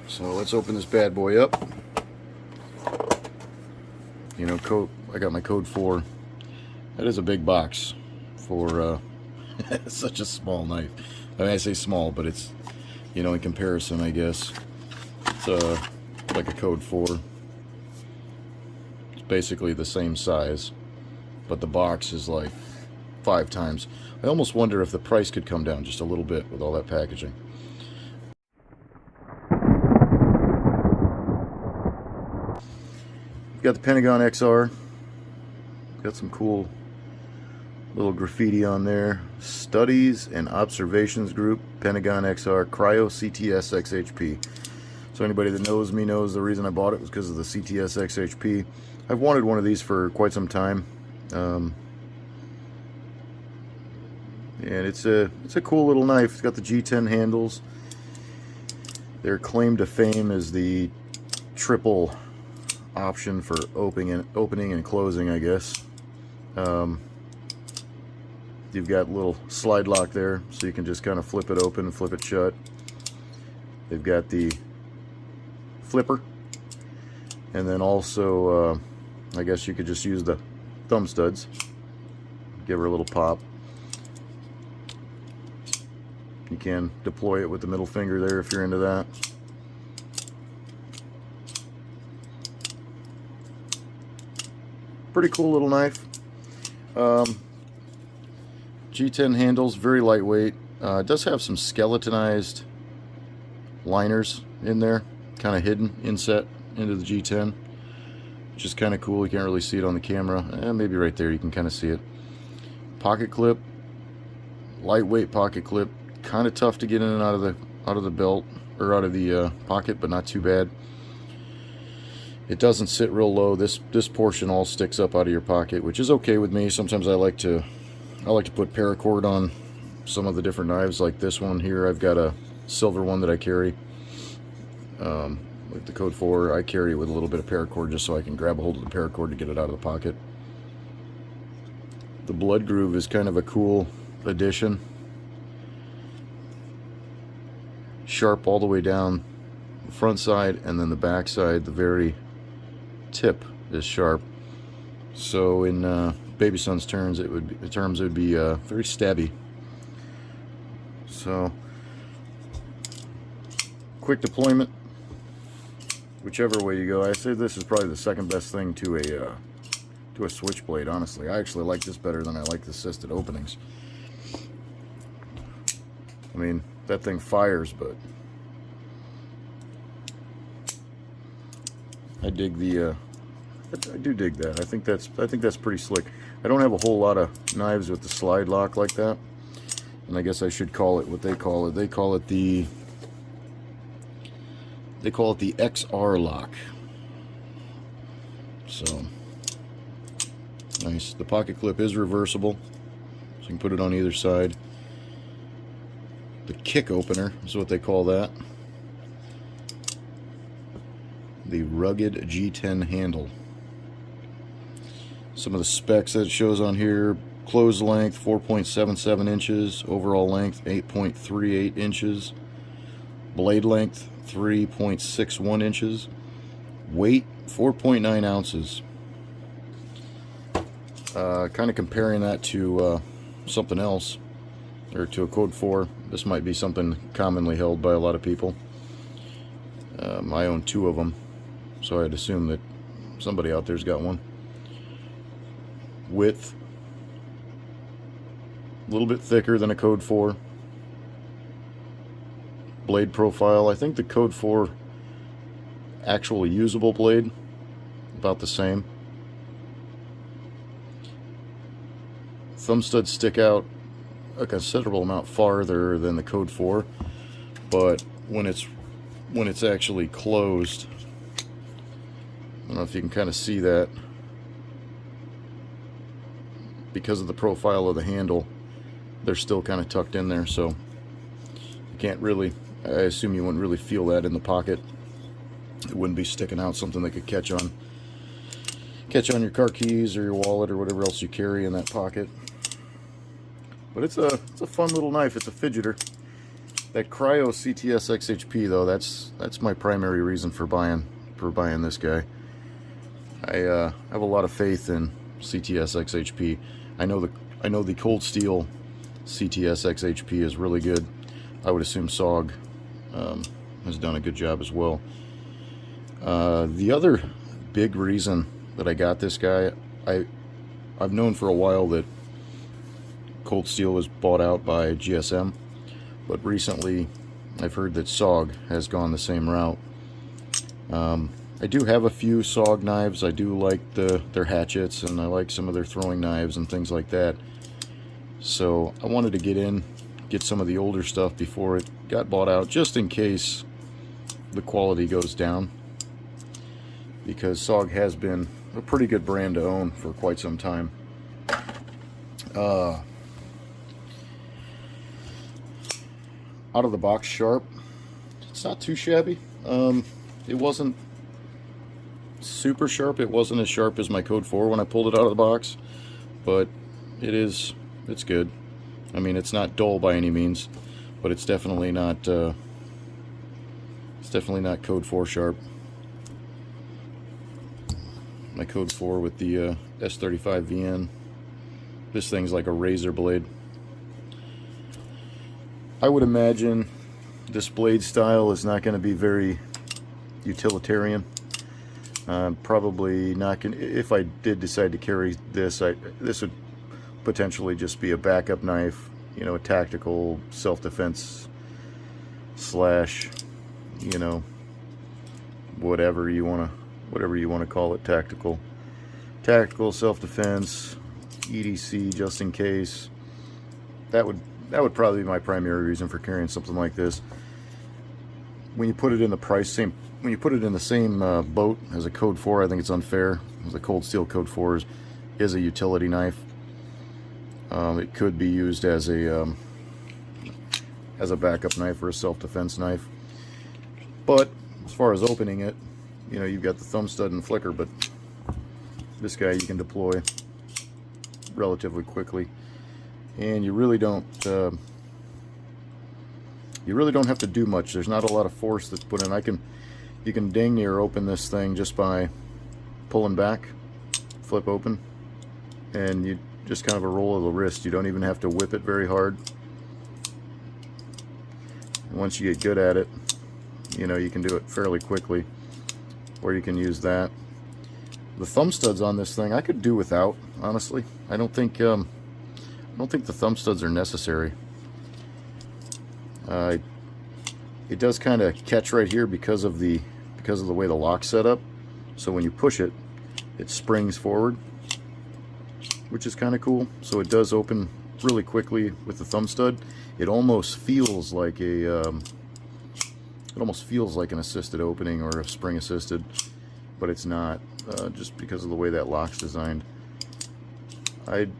So let's open this bad boy up. You know, I got my code 4. That is a big box for such a small knife. I mean, I say small, but it's, you know, in comparison, I guess it's like a code 4. It's basically the same size, but the box is like 5 times. I almost wonder if the price could come down just a little bit with all that packaging. Got the Pentagon XR. Got some cool little graffiti on there. Studies and Observations Group, Pentagon XR Cryo CTS XHP. So anybody that knows me knows the reason I bought it was because of the CTS XHP. I've wanted one of these for quite some time. And it's a cool little knife. It's got the G10 handles. Their claim to fame is the triple option for opening and closing, I guess. You've got a little slide lock there, so you can just kind of flip it open and flip it shut. They've got the flipper, and then also I guess you could just use the thumb studs, give her a little pop. You can deploy it with the middle finger there if you're into that. Pretty cool little knife. G10 handles, very lightweight. It does have some skeletonized liners in there, kind of hidden inset into the G10, which is kind of cool. You can't really see it on the camera. Maybe right there you can kind of see it. Pocket clip, lightweight pocket clip, kind of tough to get in and out of the belt or out of the pocket, but not too bad. It doesn't sit real low. This portion all sticks up out of your pocket, which is okay with me. Sometimes I like to put paracord on some of the different knives, like this one here. I've got a silver one that I carry. Like the code 4, I carry it with a little bit of paracord just so I can grab a hold of the paracord to get it out of the pocket. The blood groove is kind of a cool addition. Sharp all the way down the front side, and then the back side, the very tip is sharp. So in Baby Son's terms, it would be very stabby. So quick deployment, whichever way you go. I say this is probably the second best thing to a switchblade. Honestly, I actually like this better than I like the assisted openings. I mean, that thing fires, but I dig the I do dig that. I think that's pretty slick. I don't have a whole lot of knives with the slide lock like that, and I guess I should call it what they call it. They call it the XR lock. So nice. The pocket clip is reversible, so you can put it on either side. The kick opener is what they call that. The rugged G10 handle. Some of the specs that it shows on here: closed length 4.77 inches, overall length 8.38 inches, blade length 3.61 inches, weight 4.9 ounces. Kind of comparing that to something else, or to a code 4. This might be something commonly held by a lot of people. I own 2 of them, so I'd assume that somebody out there's got one. Width, a little bit thicker than a code 4. Blade profile, I think the code 4 actual usable blade, about the same. Thumb studs stick out a considerable amount farther than the code 4, but when it's actually closed, I don't know if you can kind of see that, because of the profile of the handle, they're still kind of tucked in there, so you can't really, I assume you wouldn't really feel that in the pocket. It wouldn't be sticking out, something that could catch on your car keys or your wallet or whatever else you carry in that pocket. But it's a fun little knife. It's a fidgeter. That Cryo CTS XHP though, that's my primary reason for buying this guy. I have a lot of faith in CTS XHP. I know the cold steel CTS XHP is really good. I would assume SOG has done a good job as well. The other big reason that I got this guy, I've known for a while that cold steel was bought out by GSM, but recently I've heard that SOG has gone the same route. I do have a few SOG knives. I do like their hatchets, and I like some of their throwing knives and things like that. So I wanted to get some of the older stuff before it got bought out, just in case the quality goes down, because SOG has been a pretty good brand to own for quite some time. Out of the box sharp, it's not too shabby. It wasn't super sharp. It wasn't as sharp as my Code 4 when I pulled it out of the box, but it's good. I mean, it's not dull by any means, but it's definitely not Code 4 sharp. My Code 4 with the S35 VN, this thing's like a razor blade. I would imagine this blade style is not going to be very utilitarian. Probably not going. If I did decide to carry this, this would potentially just be a backup knife, you know, a tactical self-defense slash, you know, whatever you want to call it, tactical self-defense, EDC, just in case. That would probably be my primary reason for carrying something like this. When you put it in the same boat as a Code 4, I think it's unfair. The cold steel Code 4 is a utility knife. It could be used as a backup knife or a self-defense knife. But as far as opening it, you know, you've got the thumb stud and flicker, but this guy you can deploy relatively quickly, and you really don't have to do much. There's not a lot of force that's put in. You can dang near open this thing just by pulling back, flip open, and you just kind of a roll of the wrist. You don't even have to whip it very hard. And once you get good at it, you know, you can do it fairly quickly, or you can use that. The thumb studs on this thing I could do without, honestly. I don't think the thumb studs are necessary. It does kind of catch right here because of the way the lock's set up. So when you push it, it springs forward, which is kind of cool. So it does open really quickly with the thumb stud. It almost feels like an assisted opening or a spring assisted, but it's not, just because of the way that lock's designed. I'd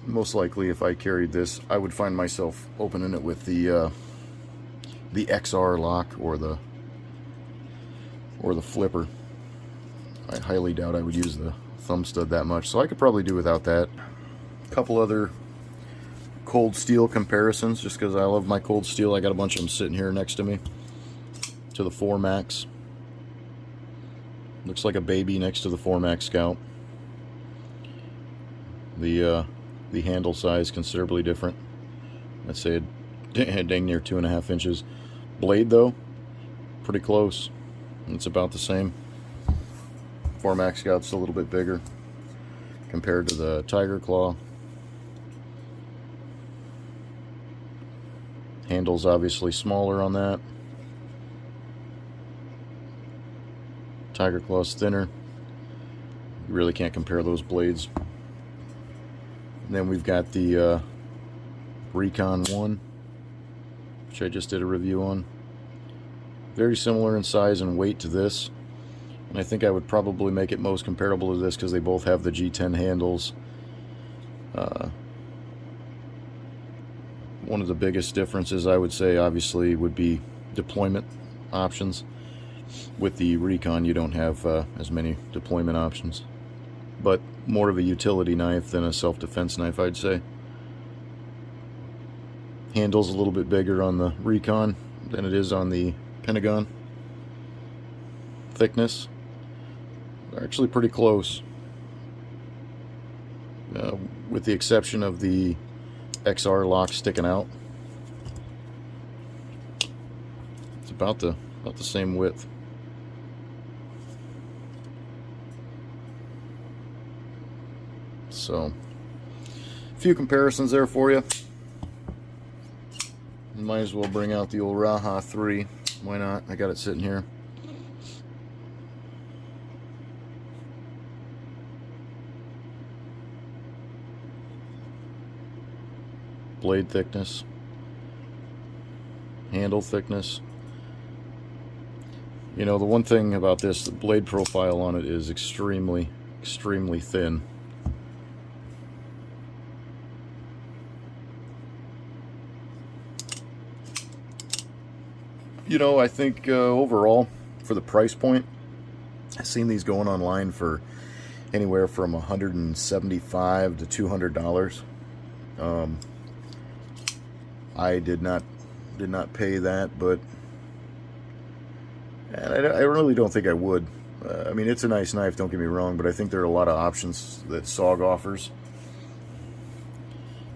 most likely, if I carried this, I would find myself opening it with the XR lock or the flipper. I highly doubt I would use the thumb stud that much, so I could probably do without that. A couple other cold steel comparisons, just because I love my cold steel. I got a bunch of them sitting here next to me. To the 4 Max. Looks like a baby next to the 4 Max Scout. The handle size considerably different. I'd say dang near 2.5 inches. Blade though, pretty close. It's about the same. 4 Max Scout's a little bit bigger compared to the Tiger Claw. Handle's obviously smaller on that. Tiger Claw's thinner. You really can't compare those blades. And then we've got the Recon 1, which I just did a review on. Very similar in size and weight to this, and I think I would probably make it most comparable to this because they both have the G10 handles. One of the biggest differences, I would say, obviously, would be deployment options. With the Recon, you don't have as many deployment options, but more of a utility knife than a self-defense knife, I'd say. Handle's a little bit bigger on the Recon, than it is on the Pentagon thickness. They're actually pretty close, with the exception of the XR lock sticking out. It's about the same width. So, a few comparisons there for you. Might as well bring out the old Raha 3. Why not? I got it sitting here. Blade thickness, handle thickness. You know, the one thing about this, the blade profile on it is extremely thin. You know, I think overall, for the price point, I've seen these going online for anywhere from $175 to $200. I did not pay that, but I really don't think I would. I mean, it's a nice knife, don't get me wrong, but I think there are a lot of options that SOG offers.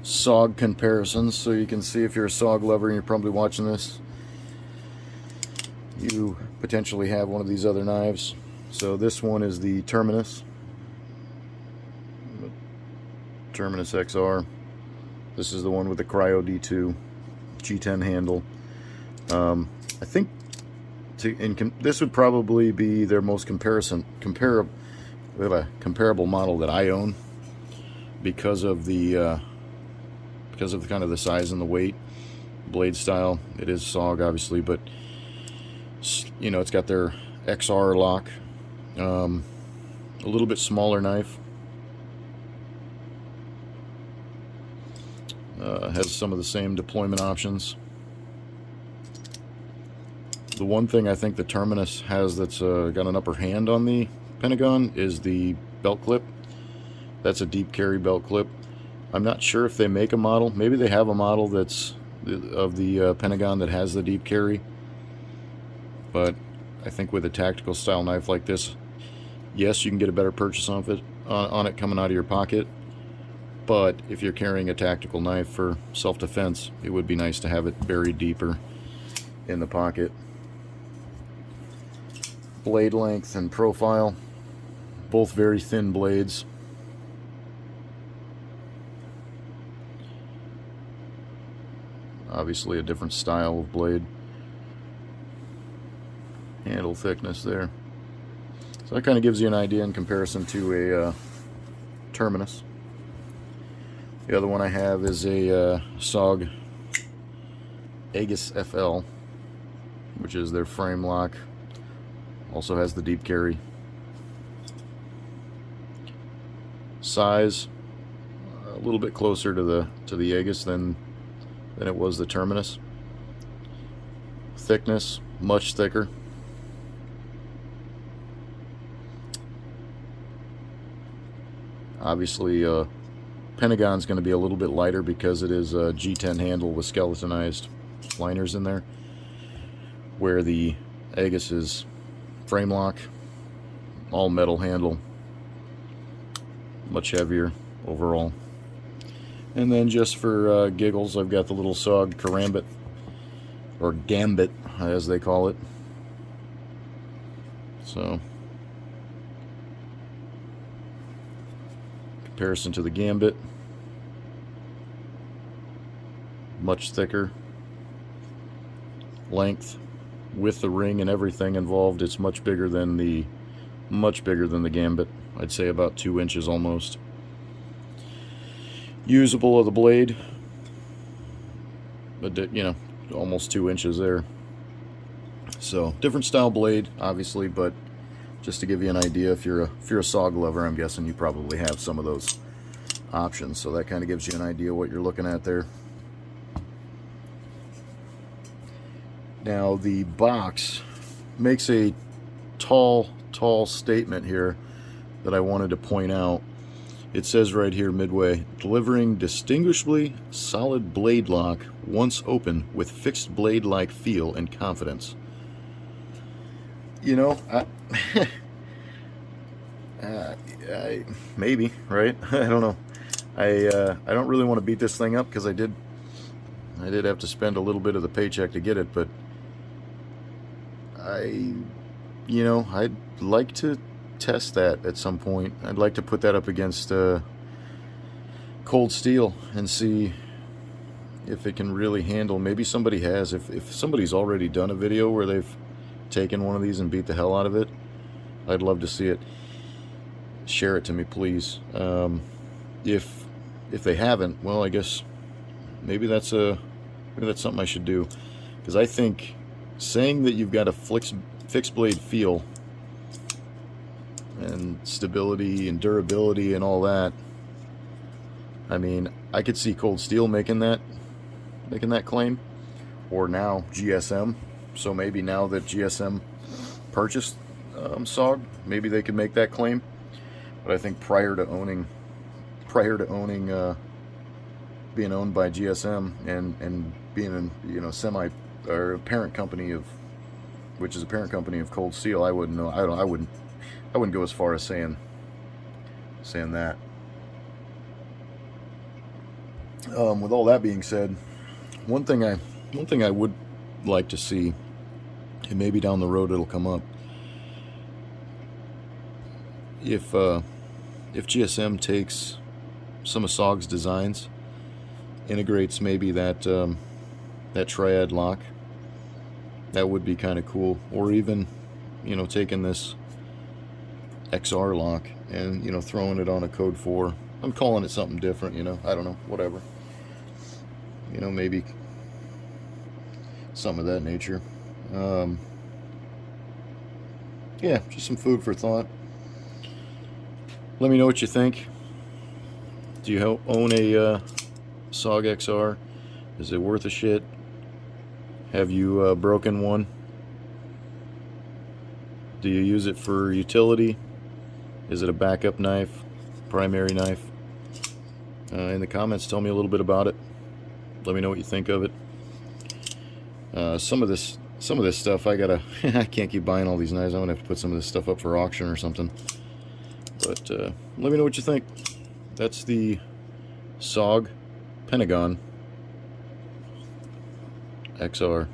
SOG comparisons, so you can see if you're a SOG lover and you're probably watching this, you potentially have one of these other knives. So this one is the Terminus XR. This is the one with the Cryo D2 G10 handle. I think this would probably be their most comparable model that I own, because of the kind of the size and the weight, blade style. It is SOG obviously, but you know, it's got their XR lock, a little bit smaller knife, has some of the same deployment options. The one thing I think the Terminus has that's got an upper hand on the Pentagon is the belt clip. That's a deep carry belt clip. I'm not sure if they make a model. Maybe they have a model that's of the Pentagon that has the deep carry. But I think with a tactical style knife like this, yes, you can get a better purchase on it coming out of your pocket. But if you're carrying a tactical knife for self-defense, it would be nice to have it buried deeper in the pocket. Blade length and profile, both very thin blades. Obviously a different style of blade. Handle thickness there. So that kind of gives you an idea in comparison to a Terminus. The other one I have is a SOG Aegis FL, which is their frame lock. Also has the deep carry. Size, a little bit closer to the Aegis than it was the Terminus. Thickness, much thicker. Obviously, Pentagon's going to be a little bit lighter because it is a G10 handle with skeletonized liners in there, where the Aegis is frame lock, all metal handle, much heavier overall. And then just for giggles, I've got the little SOG Karambit, or Gambit as they call it. So comparison to the Gambit, much thicker length with the ring and everything involved. It's much bigger than the Gambit. I'd say about 2 inches almost. Usable of the blade, but you know, almost 2 inches there. So different style blade obviously, but just to give you an idea, if you're a SOG lover, I'm guessing you probably have some of those options. So that kind of gives you an idea what you're looking at there. Now the box makes a tall statement here that I wanted to point out. It says right here midway, delivering distinguishably solid blade lock once open with fixed blade-like feel and confidence. You know, maybe, right? I don't know. I don't really want to beat this thing up because I did have to spend a little bit of the paycheck to get it, but I'd like to test that at some point. I'd like to put that up against cold steel and see if it can really handle. Maybe somebody has. If somebody's already done a video where they've taken one of these and beat the hell out of it, I'd love to see it. Share it to me, please. If they haven't, well, I guess maybe that's something I should do, because I think saying that you've got a fixed blade feel and stability and durability and all that, I mean, I could see Cold Steel making that claim, or now GSM. So maybe now that GSM purchased SOG, maybe they could make that claim. But I think prior to owning being owned by GSM and being a semi or a parent company of, which is a parent company of Cold Steel, I wouldn't know. I wouldn't go as far as saying that. With all that being said, one thing I would like to see, and maybe down the road it'll come up, if GSM takes some of SOG's designs, integrates maybe that triad lock, that would be kind of cool. Or even, taking this XR lock and, throwing it on a Code 4. I'm calling it something different, I don't know, whatever. Maybe something of that nature. Yeah, just some food for thought. Let me know what you think. Do you own a SOG XR? Is it worth a shit? Have you broken one? Do you use it for utility? Is it a backup knife? Primary knife? In the comments, tell me a little bit about it. Let me know what you think of it. Some of this stuff I can't keep buying all these knives. I'm gonna have to put some of this stuff up for auction or something. But let me know what you think. That's the SOG Pentagon XR.